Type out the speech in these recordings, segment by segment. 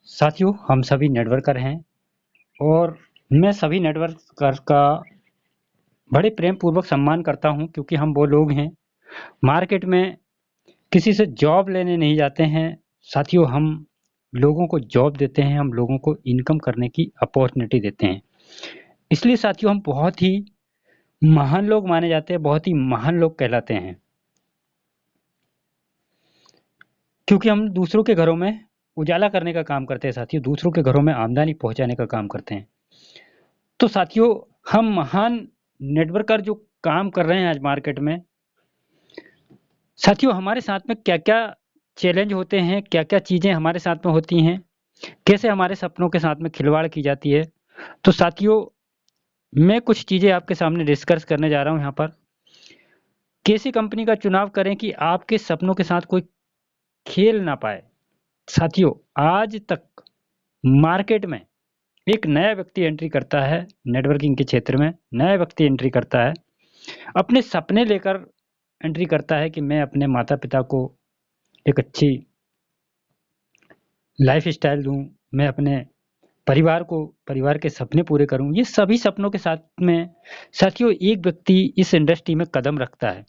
साथियों, हम सभी नेटवर्कर हैं और मैं सभी नेटवर्कर का बड़े प्रेम पूर्वक सम्मान करता हूं, क्योंकि हम वो लोग हैं मार्केट में किसी से जॉब लेने नहीं जाते हैं। साथियों, हम लोगों को जॉब देते हैं, हम लोगों को इनकम करने की अपॉर्चुनिटी देते हैं। इसलिए साथियों, हम बहुत ही महान लोग माने जाते हैं, बहुत ही महान लोग कहलाते हैं, क्योंकि हम दूसरों के घरों में उजाला करने का काम करते हैं। साथियों, दूसरों के घरों में आमदनी पहुंचाने का काम करते हैं। तो साथियों, हम महान नेटवर्कर जो काम कर रहे हैं आज मार्केट में, साथियों हमारे साथ में क्या-क्या चैलेंज होते हैं, क्या-क्या चीज़ें हमारे साथ में होती हैं, कैसे हमारे सपनों के साथ में खिलवाड़ की जाती है। तो साथियों, मैं कुछ चीज़ें आपके सामने डिस्कस करने जा रहा हूँ यहाँ पर। कैसी कंपनी का चुनाव करें कि आपके सपनों के साथ कोई खेल ना पाए। साथियों, आज तक मार्केट में एक नया व्यक्ति एंट्री करता है, नेटवर्किंग के क्षेत्र में नया व्यक्ति एंट्री करता है, अपने सपने लेकर एंट्री करता है कि मैं अपने माता-पिता को एक अच्छी लाइफ़स्टाइल दूँ, मैं अपने परिवार के सपने पूरे करूँ। ये सभी सपनों के साथ में साथियों एक व्यक्ति इस इंडस्ट्री में कदम रखता है।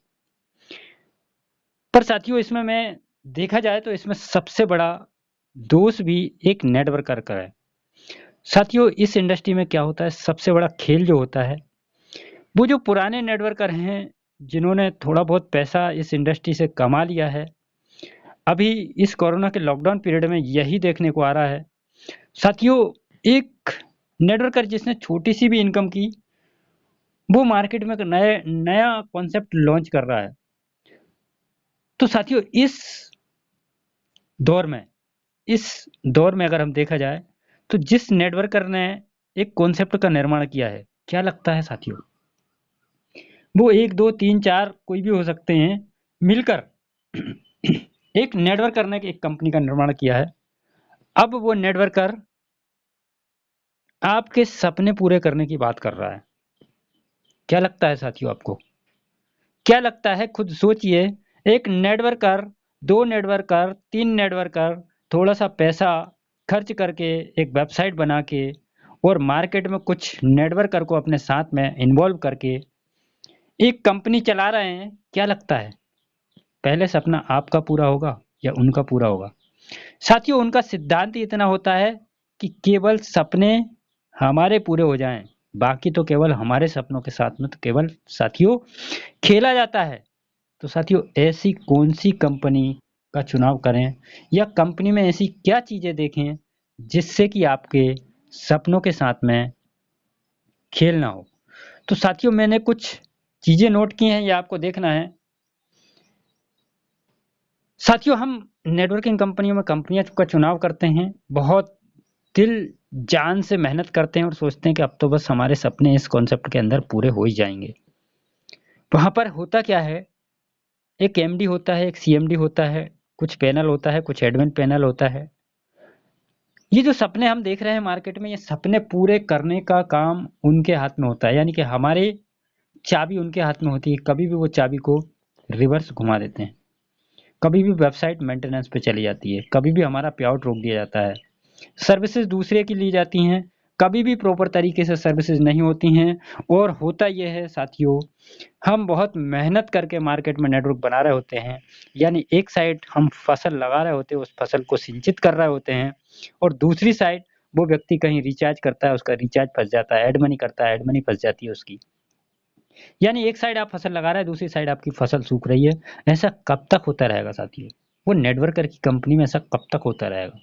पर साथियों, इसमें मैं देखा जाए तो इसमें सबसे बड़ा दोष भी एक नेटवर्कर का है। साथियों, इस इंडस्ट्री में क्या होता है, सबसे बड़ा खेल जो होता है, वो जो पुराने नेटवर्कर हैं, जिन्होंने थोड़ा बहुत पैसा इस इंडस्ट्री से कमा लिया है, अभी इस कोरोना के लॉकडाउन पीरियड में यही देखने को आ रहा है। साथियों, एक नेटवर्कर जिसने छोटी-सी भी इनकम की, वो मार्केट में एक नया कॉन्सेप्ट लॉन्च कर रहा है। तो साथियों, दौर में इस दौर में अगर हम देखा जाए, तो जिस नेटवर्कर ने एक कॉन्सेप्ट का निर्माण किया है, क्या लगता है साथियों? वो 1, 2, 3, 4 कोई भी हो सकते हैं, मिलकर एक नेटवर्कर ने एक कंपनी का निर्माण किया है। अब वो नेटवर्कर आपके सपने पूरे करने की बात कर रहा है। क्या लगता है साथियों आपको? क्या लगता है, खुद सोचिए। एक नेटवर्कर, 2 नेटवर्कर, 3 नेटवर्कर थोड़ा-सा पैसा खर्च करके एक वेबसाइट बना के और मार्केट में कुछ नेटवर्कर को अपने साथ में इन्वॉल्व करके एक कंपनी चला रहे हैं। क्या लगता है, पहले सपना आपका पूरा होगा या उनका पूरा होगा? साथियों, उनका सिद्धांत ही इतना होता है कि केवल सपने हमारे पूरे हो जाएँ, बाकी तो केवल हमारे सपनों के साथ में तो केवल साथियों खेला जाता है। तो साथियों, ऐसी कौन-सी कंपनी का चुनाव करें या कंपनी में ऐसी क्या चीज़ें देखें, जिससे कि आपके सपनों के साथ में खेल ना हो? तो साथियों, मैंने कुछ चीज़ें नोट की हैं, ये आपको देखना है। साथियों, हम नेटवर्किंग कंपनियों में कंपनियाँ का चुनाव करते हैं, बहुत दिल जान से मेहनत करते हैं और सोचते हैं कि अब तो बस हमारे सपने इस कॉन्सेप्ट के अंदर पूरे हो ही जाएँगे। वहाँ पर होता क्या है, एक एमडी होता है, एक सीएमडी होता है, कुछ पैनल होता है, कुछ एडमिन पैनल होता है। ये जो सपने हम देख रहे हैं मार्केट में, ये सपने पूरे करने का काम उनके हाथ में होता है, यानी कि हमारी चाबी उनके हाथ में होती है। कभी भी वो चाबी को रिवर्स घुमा देते हैं, कभी भी वेबसाइट मेंटेनेंस पे चली जाती है, कभी भी हमारा पे-आउट रोक दिया जाता है, सर्विसेज दूसरे की ली जाती हैं, कभी भी प्रॉपर तरीके से सर्विसेज नहीं होती हैं। और होता ये है साथियों, हम बहुत मेहनत करके मार्केट में नेटवर्क बना रहे होते हैं, यानी एक साइड हम फसल लगा रहे होते हैं, उस फसल को सिंचित कर रहे होते हैं, और दूसरी साइड वो व्यक्ति कहीं रिचार्ज करता है, उसका रिचार्ज फँस जाता है, एड मनी करता है, एड मनी फँस जाती है उसकी। यानी एक साइड आप फसल लगा रहे हैं, दूसरी साइड आपकी फसल सूख रही है। ऐसा कब तक होता रहेगा साथियों? वो नेटवर्कर की कंपनी में ऐसा कब तक होता रहेगा?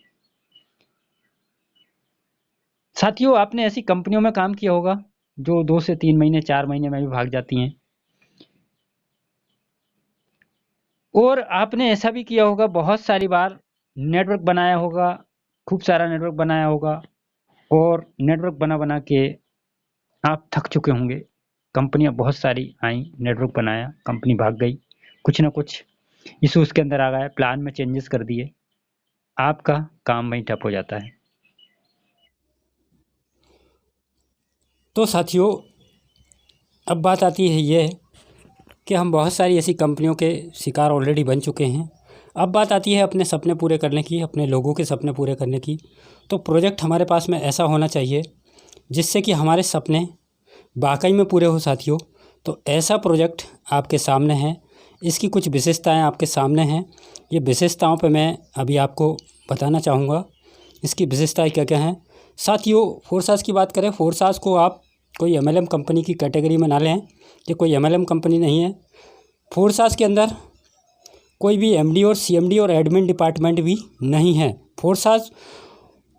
साथियों, आपने ऐसी कंपनियों में काम किया होगा, जो 2 से 3 महीने, 4 महीने में भी भाग जाती हैं। और आपने ऐसा भी किया होगा, बहुत सारी बार नेटवर्क बनाया होगा, खूब सारा नेटवर्क बनाया होगा, और नेटवर्क बना-बना के आप थक चुके होंगे। कंपनियाँ बहुत सारी आईं, नेटवर्क बनाया, कंपनी भाग गई। कुछ न कुछ इश्यू उसके अंदर आ गया, प्लान में चेंजेस कर दिए। आपका काम वहीं ठप हो जाता है। तो साथियों, अब बात आती है ये कि हम बहुत सारी ऐसी कंपनियों के शिकार ऑलरेडी बन चुके हैं। अब बात आती है अपने सपने पूरे करने की, अपने लोगों के सपने पूरे करने की। तो प्रोजेक्ट हमारे पास में ऐसा होना चाहिए जिससे कि हमारे सपने वाकई में पूरे हो साथियों। तो ऐसा प्रोजेक्ट आपके सामने है, इसकी कुछ विशेषताएं आपके सामने हैं। ये विशेषताओं पे मैं अभी आपको बताना चाहूँगा इसकी विशेषताएं क्या क्या हैं। साथियों, फोरसास की बात करें, फोरसास को आप कोई MLM कंपनी की कैटेगरी में ना लें, ये कोई MLM कंपनी नहीं है। फोरसास के अंदर कोई भी MD और CMD और एडमिन डिपार्टमेंट भी नहीं है। फोरसास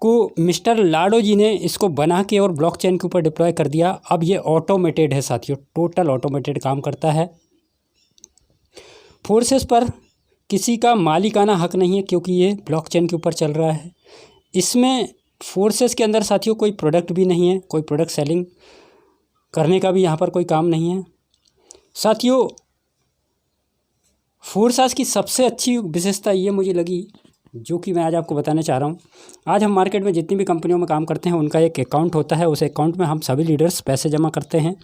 को मिस्टर लाडो जी ने इसको बना के और ब्लॉकचेन के ऊपर डिप्लॉय कर दिया। अब ये ऑटोमेटेड है साथियों, टोटल ऑटोमेटेड काम करता है। फोरसास पर किसी का मालिकाना हक नहीं है क्योंकि ये ब्लॉकचेन के ऊपर चल रहा है। इसमें फोरसास के अंदर साथियों कोई प्रोडक्ट भी नहीं है, कोई प्रोडक्ट सेलिंग करने का भी यहाँ पर कोई काम नहीं है। साथियों, फोरसास की सबसे अच्छी विशेषता ये मुझे लगी जो कि मैं आज आपको बताना चाह रहा हूँ। आज हम मार्केट में जितनी भी कंपनियों में काम करते हैं उनका एक अकाउंट होता है, उस अकाउंट में हम सभी लीडर्स पैसे जमा करते हैं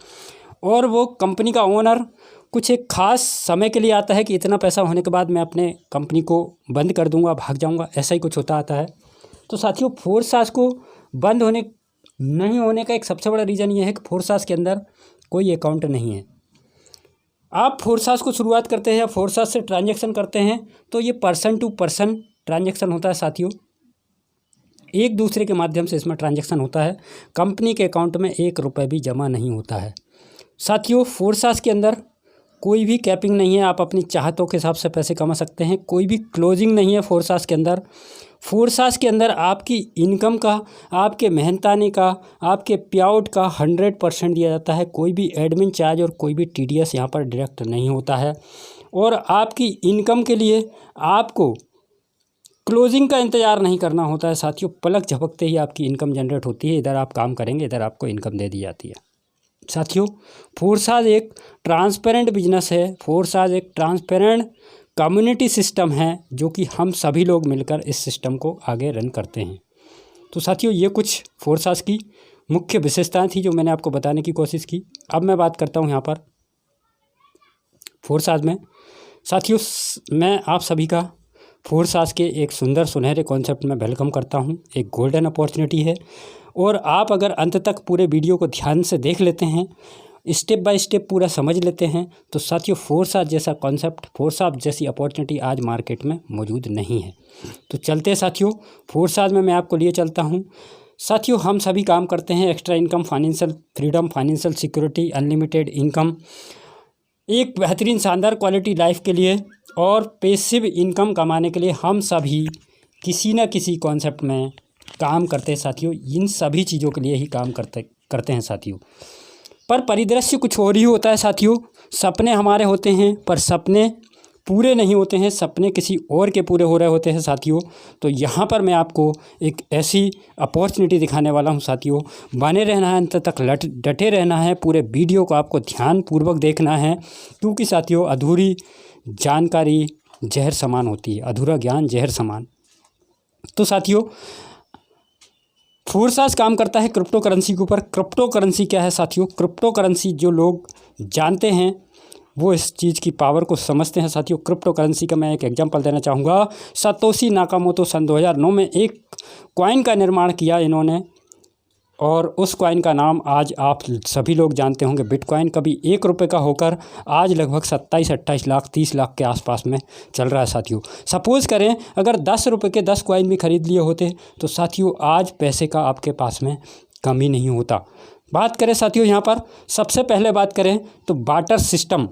और वो कंपनी का ओनर कुछ एक ख़ास समय के लिए आता है कि इतना पैसा होने के बाद मैं अपने कंपनी को बंद कर दूंगा, भाग जाऊंगा, ऐसा ही कुछ होता आता है। तो साथियों, फोरसास को बंद नहीं होने का एक सबसे बड़ा रीज़न ये है कि फोरसास के अंदर कोई अकाउंट नहीं है। आप फोरसास को शुरुआत करते हैं या फोरसास से ट्रांजैक्शन करते हैं तो ये पर्सन टू पर्सन ट्रांजैक्शन होता है साथियों, एक दूसरे के माध्यम से इसमें ट्रांजैक्शन होता है। कंपनी के अकाउंट में 1 रुपये भी जमा नहीं होता है। साथियों, फोरसास के अंदर कोई भी कैपिंग नहीं है, आप अपनी चाहतों के हिसाब से पैसे कमा सकते हैं। कोई भी क्लोजिंग नहीं है फोरसास के अंदर। फोरसास के अंदर आपकी इनकम का, आपके मेहनताने का, आपके पेआउट का 100% दिया जाता है। कोई भी एडमिन चार्ज और कोई भी TDS यहाँ पर डायरेक्ट नहीं होता है। और आपकी इनकम के लिए आपको क्लोजिंग का इंतज़ार नहीं करना होता है साथियों, पलक झपकते ही आपकी इनकम जनरेट होती है। इधर आप काम करेंगे, इधर आपको इनकम दे दी जाती है। साथियों, फोरसास एक ट्रांसपेरेंट बिजनेस है, फोरसास एक ट्रांसपेरेंट कम्युनिटी सिस्टम है जो कि हम सभी लोग मिलकर इस सिस्टम को आगे रन करते हैं। तो साथियों, ये कुछ फोरसास की मुख्य विशेषताएं थी जो मैंने आपको बताने की कोशिश की। अब मैं बात करता हूँ यहाँ पर फोरसास में। साथियों, मैं आप सभी का फोरसास के एक सुंदर सुनहरे कॉन्सेप्ट में वेलकम करता हूँ। एक गोल्डन अपॉर्चुनिटी है और आप अगर अंत तक पूरे वीडियो को ध्यान से देख लेते हैं, स्टेप बाय स्टेप पूरा समझ लेते हैं, तो साथियों फोरसास जैसा कॉन्सेप्ट, फोरसास जैसी अपॉर्चुनिटी आज मार्केट में मौजूद नहीं है। तो चलते हैं साथियों, फोरसास में मैं आपको लिए चलता हूँ। साथियों, हम सभी काम करते हैं extra income, financial freedom, financial security, unlimited income, एक बेहतरीन शानदार क्वालिटी लाइफ के लिए और पैसिव इनकम कमाने के लिए हम सभी किसी न किसी कॉन्सेप्ट में काम करते हैं साथियों। इन सभी चीज़ों के लिए ही काम करते हैं साथियों। पर परिदृश्य कुछ और ही होता है साथियों। सपने हमारे होते हैं पर सपने पूरे नहीं होते हैं, सपने किसी और के पूरे हो रहे होते हैं साथियों। तो यहाँ पर मैं आपको एक ऐसी अपॉर्चुनिटी दिखाने वाला हूँ साथियों। बने रहना है, अंत तक डटे रहना है, पूरे वीडियो को आपको ध्यानपूर्वक देखना है क्योंकि साथियों अधूरी जानकारी जहर समान होती है, अधूरा ज्ञान जहर समान। तो साथियों, फोरसास काम करता है क्रिप्टो करेंसी के ऊपर। क्रिप्टो करेंसी क्या है साथियों? क्रिप्टो करेंसी जो लोग जानते हैं वो इस चीज़ की पावर को समझते हैं साथियों। क्रिप्टो करेंसी का मैं एक एग्जांपल देना चाहूँगा। सातोशी नाकामोटो सन 2009 में एक कॉइन का निर्माण किया इन्होंने और उस कॉइन का नाम आज आप सभी लोग जानते होंगे बिटकॉइन। कभी 1 रुपये का होकर आज लगभग 27-28 लाख 30 लाख के आसपास में चल रहा है साथियों। सपोज़ करें अगर 10 रुपये के 10 कॉइन भी खरीद लिए होते तो साथियों आज पैसे का आपके पास में कमी नहीं होता। बात करें साथियों यहाँ पर सबसे पहले बात करें तो बार्टर सिस्टम,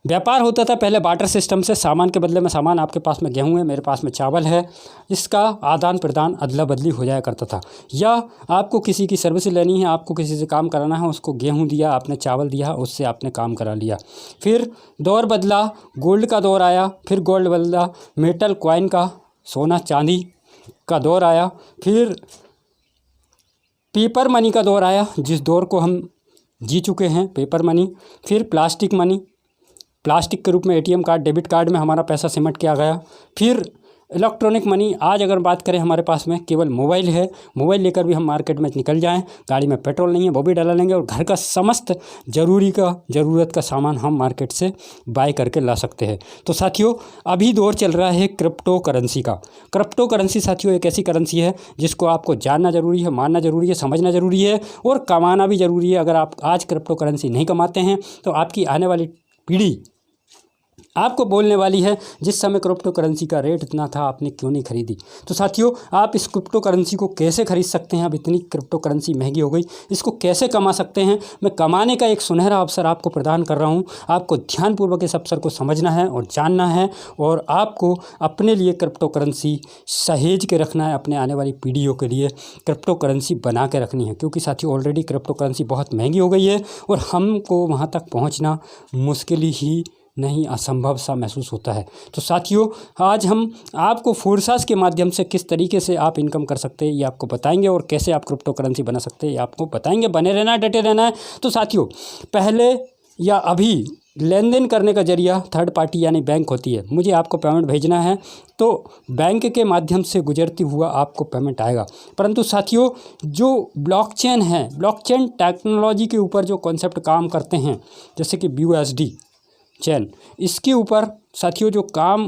व्यापार होता था पहले बार्टर सिस्टम से। सामान के बदले में सामान, आपके पास में गेहूं है, मेरे पास में चावल है, इसका आदान प्रदान अदला बदली हो जाया करता था। या आपको किसी की सर्विस लेनी है, आपको किसी से काम कराना है, उसको गेहूं दिया, आपने चावल दिया, उससे आपने काम करा लिया। फिर दौर बदला, गोल्ड का दौर आया, फिर गोल्ड बदला, मेटल कॉइन का, सोना चांदी का दौर आया, फिर पेपर मनी का दौर आया जिस दौर को हम जी चुके हैं, पेपर मनी। फिर प्लास्टिक मनी, प्लास्टिक के रूप में ATM कार्ड, डेबिट कार्ड में हमारा पैसा सिमट के आ गया। फिर इलेक्ट्रॉनिक मनी आज अगर बात करें हमारे पास में केवल मोबाइल है, मोबाइल लेकर भी हम मार्केट में निकल जाएं, गाड़ी में पेट्रोल नहीं है वो भी डला लेंगे और घर का समस्त ज़रूरत का सामान हम मार्केट से बाय करके ला सकते हैं। तो साथियों अभी दौर चल रहा है क्रिप्टो करेंसी का। क्रिप्टो करेंसी साथियों एक ऐसी करेंसी है जिसको आपको जानना ज़रूरी है, मानना ज़रूरी है, समझना ज़रूरी है और कमाना भी ज़रूरी है। अगर आप आज क्रिप्टो करेंसी नहीं कमाते हैं तो आपकी आने वाली पीढ़ी आपको बोलने वाली है जिस समय क्रिप्टो करेंसी का रेट इतना था आपने क्यों नहीं खरीदी। तो साथियों आप इस क्रिप्टो करेंसी को कैसे खरीद सकते हैं, अब इतनी क्रिप्टो करेंसी महंगी हो गई, इसको कैसे कमा सकते हैं, मैं कमाने का एक सुनहरा अवसर आपको प्रदान कर रहा हूं। आपको ध्यानपूर्वक इस अवसर को समझना है और जानना है और आपको अपने लिए क्रिप्टो करेंसी सहेज के रखना है, अपने आने वाली पीढ़ियों के लिए क्रिप्टो करेंसी बना के रखनी है। क्योंकि साथियों ऑलरेडी क्रिप्टो करेंसी बहुत महंगी हो गई है और हमको वहाँ तक पहुँचना मुश्किल ही नहीं, असंभव सा महसूस होता है। तो साथियों आज हम आपको फोरसास के माध्यम से किस तरीके से आप इनकम कर सकते हैं ये आपको बताएंगे और कैसे आप क्रिप्टो करेंसी बना सकते हैं ये आपको बताएंगे। बने रहना है, डटे रहना है। तो साथियों पहले या अभी लेन देन करने का जरिया थर्ड पार्टी यानी बैंक होती है। मुझे आपको पेमेंट भेजना है तो बैंक के माध्यम से गुजरती हुआ आपको पेमेंट आएगा। परंतु साथियों जो ब्लॉकचेन है, ब्लॉकचेन टेक्नोलॉजी के ऊपर जो कॉन्सेप्ट काम करते हैं जैसे कि BUSD चैन, इसके ऊपर साथियों जो काम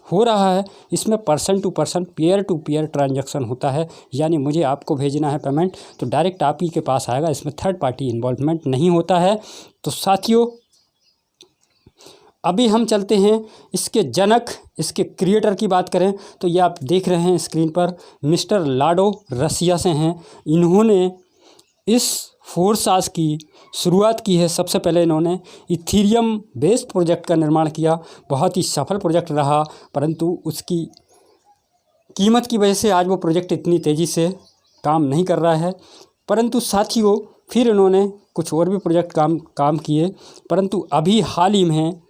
हो रहा है इसमें person to person peer to peer transaction होता है। यानी मुझे आपको भेजना है पेमेंट तो डायरेक्ट आप ही के पास आएगा, इसमें थर्ड पार्टी इन्वॉल्वमेंट नहीं होता है। तो साथियों अभी हम चलते हैं इसके जनक, इसके क्रिएटर की बात करें तो ये आप देख रहे हैं स्क्रीन पर, मिस्टर लाडो रसिया से हैं। इन्होंने इस फोरसास की शुरुआत की है। सबसे पहले इन्होंने इथीरियम बेस्ड प्रोजेक्ट का निर्माण किया, बहुत ही सफल प्रोजेक्ट रहा, परंतु उसकी कीमत की वजह से आज वो प्रोजेक्ट इतनी तेज़ी से काम नहीं कर रहा है। परंतु साथियों फिर इन्होंने कुछ और भी प्रोजेक्ट काम किए, परंतु अभी हाल ही में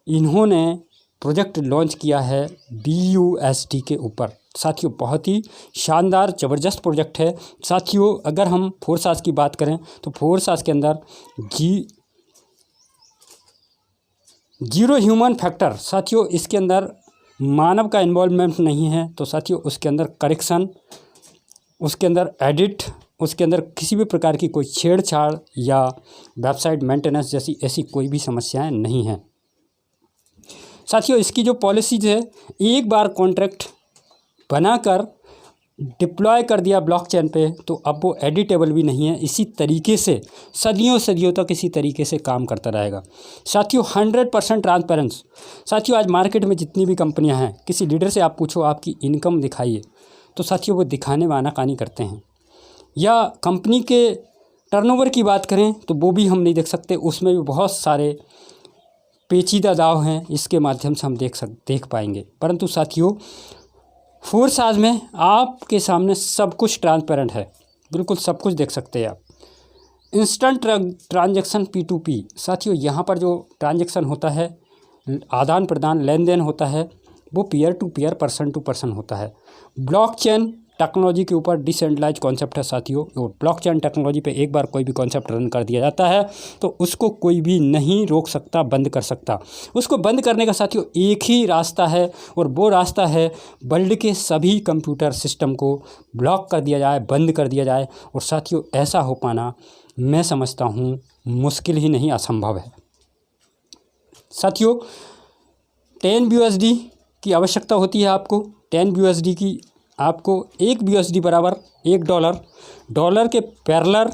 इन्होंने प्रोजेक्ट लॉन्च किया है BUSD के ऊपर। साथियों बहुत ही शानदार ज़बरदस्त प्रोजेक्ट है। साथियों अगर हम फोरसास की बात करें तो फोरसास के अंदर जीरो ह्यूमन फैक्टर, साथियों इसके अंदर मानव का इन्वॉल्वमेंट नहीं है। तो साथियों उसके अंदर करेक्शन, उसके अंदर एडिट, उसके अंदर किसी भी प्रकार की कोई छेड़छाड़ या वेबसाइट मेंटेनेंस जैसी ऐसी कोई भी समस्याएं नहीं हैं। साथियों इसकी जो पॉलिसीज है, एक बार कॉन्ट्रैक्ट बनाकर डिप्लॉय कर दिया ब्लॉकचेन पे तो अब वो एडिटेबल भी नहीं है। इसी तरीके से सदियों तक इसी तरीके से काम करता रहेगा। साथियों 100% ट्रांसपेरेंस। साथियों आज मार्केट में जितनी भी कंपनियां हैं, किसी लीडर से आप पूछो आपकी इनकम दिखाइए तो साथियों वो दिखाने में आनाकानी करते हैं। या कंपनी के टर्नओवर की बात करें तो वो भी हम नहीं देख सकते, उसमें भी बहुत सारे पेचीदा दाव हैं, इसके माध्यम से हम देख पाएंगे। परंतु साथियों फोरसास में आपके सामने सब कुछ ट्रांसपेरेंट है, बिल्कुल सब कुछ देख सकते हैं आप। इंस्टेंट ट्रांजैक्शन P2P, साथियों यहाँ पर जो ट्रांजैक्शन होता है, आदान प्रदान लेन देन होता है, वो peer to peer person to person होता है। ब्लॉकचेन टेक्नोलॉजी के ऊपर डिसेंट्रलाइज कॉन्सेप्ट है साथियों। और ब्लॉकचेन टेक्नोलॉजी पे एक बार कोई भी कॉन्सेप्ट रन कर दिया जाता है तो उसको कोई भी नहीं रोक सकता, बंद कर सकता। उसको बंद करने का साथियों एक ही रास्ता है और वो रास्ता है वर्ल्ड के सभी कंप्यूटर सिस्टम को ब्लॉक कर दिया जाए, बंद कर दिया जाए। और साथियों ऐसा हो पाना मैं समझता हूँ मुश्किल ही नहीं, असंभव है। साथियों 10 BUSD की आवश्यकता होती है आपको। 10 BUSD की आपको 1 BUSD बराबर $1, डॉलर के पैरेलल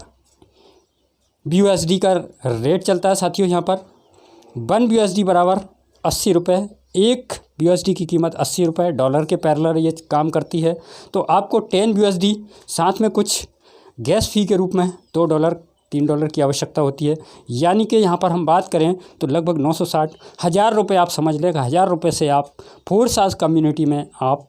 BUSD का रेट चलता है साथियों। यहाँ पर 1 BUSD बराबर 80 रुपये, 1 BUSD की कीमत 80 रुपये, डॉलर के पैरेलल ये काम करती है। तो आपको 10 BUSD साथ में कुछ गैस फी के रूप में $2 $3 की आवश्यकता होती है। यानी कि यहाँ पर हम बात करें तो लगभग 960 हज़ार रुपये आप समझ लेगा। 1000 रुपये से आप फोरसास कम्युनिटी में आप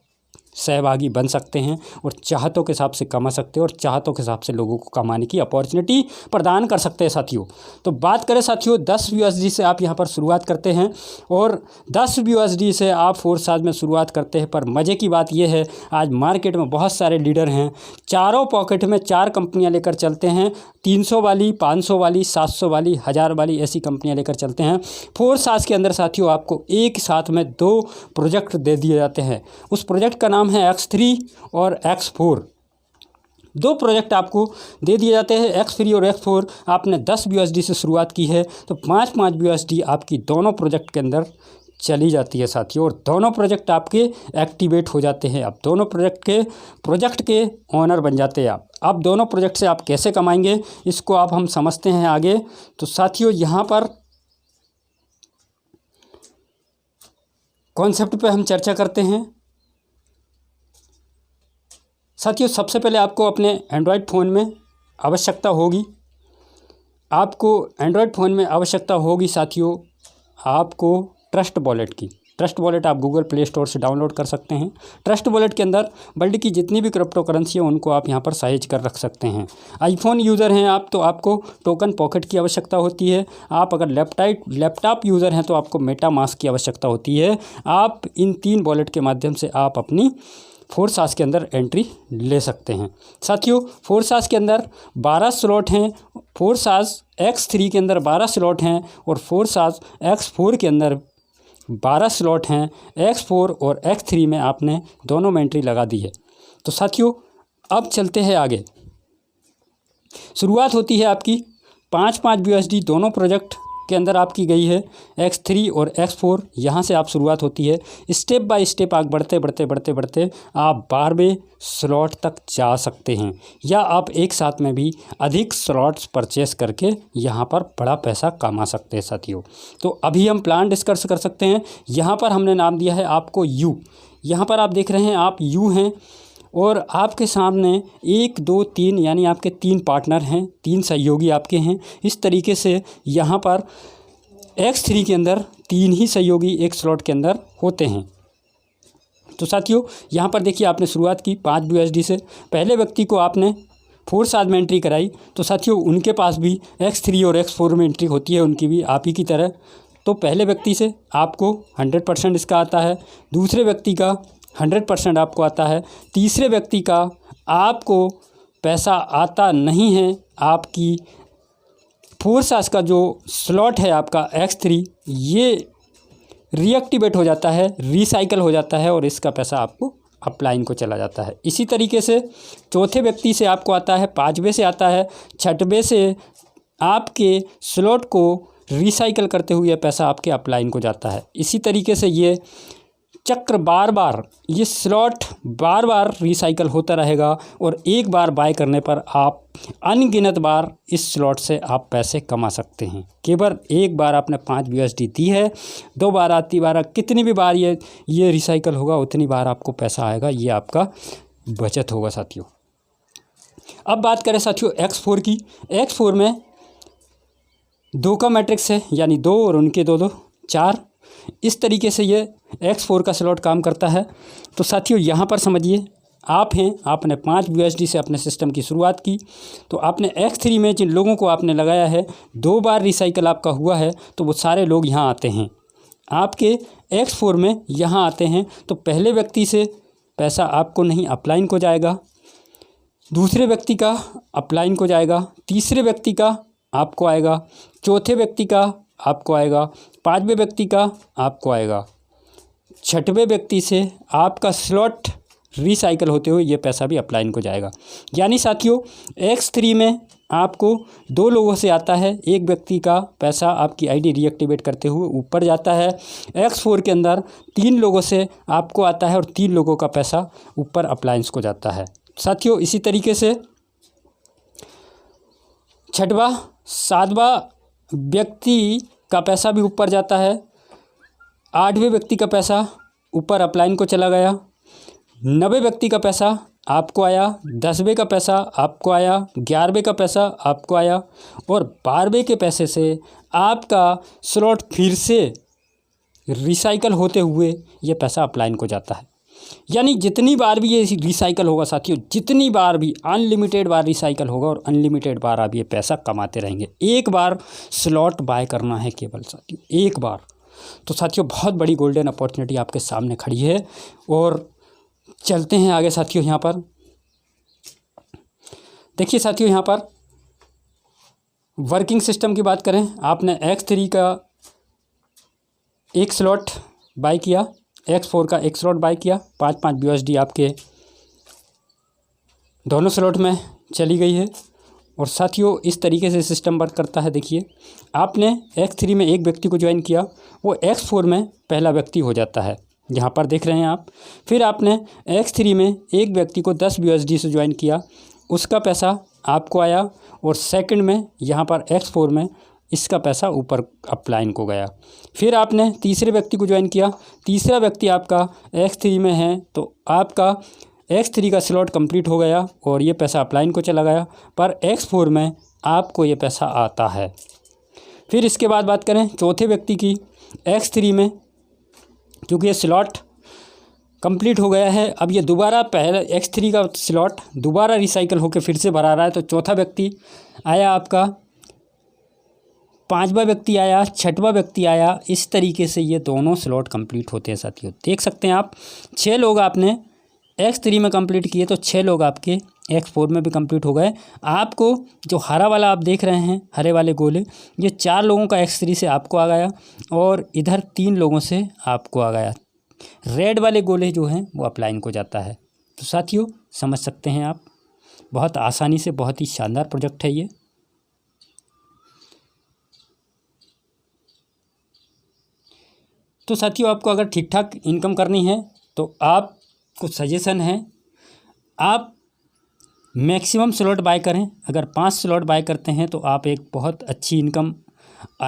सहभागी बन सकते हैं और चाहतों के हिसाब से कमा सकते हैं और चाहतों के हिसाब से लोगों को कमाने की अपॉर्चुनिटी प्रदान कर सकते हैं साथियों। तो बात करें साथियों 10 USD से आप यहाँ पर शुरुआत करते हैं और 10 USD से आप फोर्साज में शुरुआत करते हैं। पर मज़े की बात यह है आज मार्केट में बहुत सारे लीडर हैं, चारों पॉकेट में 4 कंपनियाँ लेकर चलते हैं, 300 वाली, 500 वाली, 700 वाली, 1000 वाली, ऐसी कंपनियाँ लेकर चलते हैं। फोर्साज के अंदर साथियों आपको एक साथ में 2 प्रोजेक्ट दे दिए जाते हैं। उस प्रोजेक्ट का नाम है X3 और X4। 2 प्रोजेक्ट आपको दे दिए जाते हैं, X3 और X4। आपने 10 USD से शुरुआत की है तो 5-5 USD आपकी दोनों प्रोजेक्ट के अंदर चली जाती है साथियों और दोनों प्रोजेक्ट आपके एक्टिवेट हो जाते हैं। अब दोनों प्रोजेक्ट के ओनर बन जाते हैं आप। अब दोनों प्रोजेक्ट से आप कैसे कमाएंगे इसको आप हम समझते हैं आगे। तो साथियों यहाँ पर कॉन्सेप्ट पे हम चर्चा करते हैं। साथियों सबसे पहले आपको अपने एंड्रॉयड फ़ोन में आवश्यकता होगी, साथियों आपको ट्रस्ट वॉलेट की। ट्रस्ट वॉलेट आप गूगल प्ले स्टोर से डाउनलोड कर सकते हैं। ट्रस्ट वॉलेट के अंदर वर्ल्ड की जितनी भी क्रिप्टो करेंसी है उनको आप यहाँ पर सहेज कर रख सकते हैं। आईफोन यूज़र हैं आप तो आपको टोकन पॉकेट की आवश्यकता होती है। आप अगर लैपटॉप यूज़र हैं तो आपको मेटामास्क की आवश्यकता होती है। आप इन 3 वॉलेट के माध्यम से आप अपनी फोर्साज के अंदर एंट्री ले सकते हैं। साथियों फोर्साज के अंदर 12 स्लॉट हैं, फोर्साज X3 के अंदर 12 स्लॉट हैं और फोर्साज X4 के अंदर 12 स्लॉट हैं। X4 और X3 में आपने दोनों में एंट्री लगा दी है। तो साथियों अब चलते हैं आगे। शुरुआत होती है आपकी 5-5 USD दोनों प्रोजेक्ट के अंदर आपकी गई है। X3 और X4 यहाँ से आप शुरुआत होती है। स्टेप बाय स्टेप आप बढ़ते आप 12वें स्लॉट तक जा सकते हैं या आप एक साथ में भी अधिक स्लॉट्स परचेस करके यहाँ पर बड़ा पैसा कमा सकते हैं साथियों। तो अभी हम प्लान डिस्कस कर सकते हैं। यहाँ पर हमने नाम दिया है आपको U। यहाँ पर आप देख रहे हैं आप U हैं और आपके सामने 1 2 3 यानी आपके 3 पार्टनर हैं, 3 सहयोगी आपके हैं। इस तरीके से यहाँ पर X3 के अंदर 3 ही सहयोगी एक स्लॉट के अंदर होते हैं। तो साथियों यहाँ पर देखिए आपने शुरुआत की 5 USD से, पहले व्यक्ति को आपने फोर्साज में एंट्री कराई तो साथियों उनके पास भी X3 और X4 में एंट्री होती है, उनकी भी आप ही की तरह। तो पहले व्यक्ति से आपको 100% इसका आता है, दूसरे व्यक्ति का 100% आपको आता है, तीसरे व्यक्ति का आपको पैसा आता नहीं है। आपकी फोर्साज का जो स्लॉट है आपका X3 ये रीएक्टिवेट हो जाता है, रिसाइकल हो जाता है और इसका पैसा आपको अपलाइन को चला जाता है। इसी तरीके से चौथे व्यक्ति से आपको आता है, 5वें से आता है, 6वें से आपके स्लॉट को रिसाइकल करते हुए पैसा आपके अपलाइन को जाता है। इसी तरीके से ये चक्र बार ये स्लॉट बार रिसाइकल होता रहेगा और एक बार बाय करने पर आप अनगिनत बार इस स्लॉट से आप पैसे कमा सकते हैं। केवल एक बार आपने 5 USD दी है, 2 बार, 3 बार, कितनी भी बार ये रिसाइकल होगा उतनी बार आपको पैसा आएगा, ये आपका बचत होगा साथियों। अब बात करें साथियों X4 की। X4 में 2 का मैट्रिक्स है यानी 2 और उनके 2 4। इस तरीके से ये X4 का स्लॉट काम करता है। तो साथियों यहाँ पर समझिए आप हैं, आपने 5 USD से अपने सिस्टम की शुरुआत की तो आपने X3 में जिन लोगों को आपने लगाया है 2 बार रिसाइकल आपका हुआ है तो वो सारे लोग यहाँ आते हैं, आपके X4 में यहाँ आते हैं। तो पहले व्यक्ति से पैसा आपको नहीं अपलाइन को जाएगा, दूसरे व्यक्ति का अपलाइन को जाएगा, तीसरे व्यक्ति का आपको आएगा, चौथे व्यक्ति का आपको आएगा, 5वें व्यक्ति का आपको आएगा, 6वें व्यक्ति से आपका स्लॉट रिसाइकल होते हुए ये पैसा भी अपलाइन को जाएगा। यानी साथियों X3 में आपको 2 लोगों से आता है, एक व्यक्ति का पैसा आपकी आईडी रीएक्टिवेट करते हुए ऊपर जाता है। X4 के अंदर 3 लोगों से आपको आता है और 3 लोगों का पैसा ऊपर अपलाइंस को जाता है साथियों। इसी तरीके से 6वां 7वां व्यक्ति का पैसा भी ऊपर जाता है, 8वें व्यक्ति का पैसा ऊपर अपलाइन को चला गया, 9वें व्यक्ति का पैसा आपको आया, 10वें का पैसा आपको आया, 11वें का पैसा आपको आया और 12वें के पैसे से आपका स्लॉट फिर से रिसाइकल होते हुए ये पैसा अपलाइन को जाता है। यानी जितनी बार भी ये रिसाइकल होगा साथियों, जितनी बार भी अनलिमिटेड बार रिसाइकल होगा और अनलिमिटेड बार आप ये पैसा कमाते रहेंगे। एक बार स्लॉट बाय करना है केवल साथियों, एक बार। तो साथियों बहुत बड़ी गोल्डन अपॉर्चुनिटी आपके सामने खड़ी है। और चलते हैं आगे साथियों। यहाँ पर देखिए साथियों, यहाँ पर वर्किंग सिस्टम की बात करें, आपने X3 का एक स्लॉट बाय किया, X4 का एक स्लॉट बाय किया, 5-5 USD आपके दोनों स्लॉट में चली गई है। और साथियों इस तरीके से सिस्टम वर्क करता है। देखिए आपने X3 में एक व्यक्ति को ज्वाइन किया, वो X4 में पहला व्यक्ति हो जाता है, यहाँ पर देख रहे हैं आप। फिर आपने X3 में एक व्यक्ति को 10 USD से ज्वाइन किया, उसका पैसा आपको आया। और सेकंड में यहाँ पर X4 में इसका पैसा ऊपर अपलाइन को गया। फिर आपने तीसरे व्यक्ति को ज्वाइन किया, तीसरा व्यक्ति आपका X3 में है, तो आपका X3 का स्लॉट कंप्लीट हो गया और ये पैसा अपलाइन को चला गया, पर X4 में आपको ये पैसा आता है। फिर इसके बाद बात करें चौथे व्यक्ति की, X3 में क्योंकि ये स्लॉट कंप्लीट हो गया है, अब ये दोबारा पहले X3 का स्लॉट दोबारा रिसाइकल होकर फिर से भरा रहा है। तो चौथा व्यक्ति आया आपका, पांचवा व्यक्ति आया, छठवां व्यक्ति आया। इस तरीके से ये दोनों स्लॉट कंप्लीट होते हैं साथियों। देख सकते हैं आप, 6 लोग आपने X3 में कंप्लीट किए, तो 6 लोग आपके X4 में भी कंप्लीट हो गए। आपको जो हरा वाला आप देख रहे हैं, हरे वाले गोले, ये 4 लोगों का X3 से आपको आ गया और इधर 3 लोगों से आपको आ गया। रेड वाले गोले जो हैं वो अपलाइन को जाता है। तो साथियों समझ सकते हैं आप, बहुत आसानी से, बहुत ही शानदार प्रोजेक्ट है ये। तो साथियों आपको अगर ठीक ठाक इनकम करनी है तो आपको सजेशन है, आप मैक्सिमम स्लॉट बाय करें। अगर 5 स्लॉट बाय करते हैं तो आप एक बहुत अच्छी इनकम